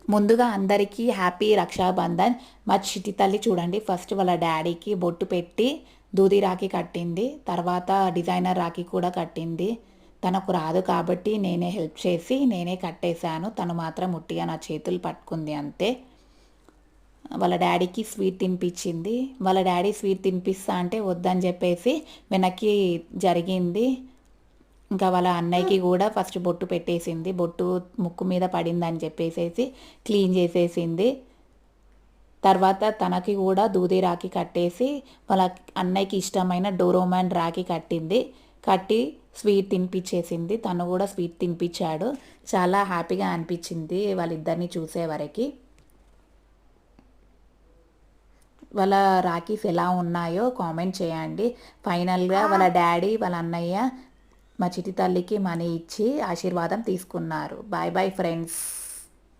ముందుగా అందరికీ హ్యాపీ రక్షాబంధన్. మా చిట్టి తల్లి చూడండి, ఫస్ట్ వాళ్ళ డాడీకి బొట్టు పెట్టి దూది రాఖీ కట్టింది. తర్వాత డిజైనర్ రాఖీ కూడా కట్టింది. తనకు రాదు కాబట్టి నేనే హెల్ప్ చేసి నేనే కట్టేశాను. తను మాత్రం ఉట్టిగా నా చేతులు పట్టుకుంది అంతే. వాళ్ళ డాడీకి స్వీట్ తినిపించింది. వాళ్ళ డాడీ స్వీట్ తినిపిస్తా అంటే వద్దని చెప్పేసి వెనక్కి జరిగింది. ఇంకా వాళ్ళ అన్నయ్యకి కూడా ఫస్ట్ బొట్టు పెట్టేసింది. బొట్టు ముక్కు మీద పడిందని చెప్పేసేసి క్లీన్ చేసేసింది. తర్వాత తనకి కూడా దూది రాఖీ కట్టేసి వాళ్ళ అన్నయ్యకి ఇష్టమైన డోరోమాన్ రాఖీ కట్టింది. కట్టి స్వీట్ తినిపించేసింది. తను కూడా స్వీట్ తినిపించాడు. చాలా హ్యాపీగా అనిపించింది వాళ్ళిద్దరిని చూసేవరకు. వాళ్ళ రాఖీస్ ఎలా ఉన్నాయో కామెంట్ చేయండి. ఫైనల్గా వాళ్ళ డాడీ వాళ్ళ అన్నయ్య మా చిట్టి తల్లికి మనీ ఇచ్చి ఆశీర్వాదం తీసుకున్నారు. Bye bye friends.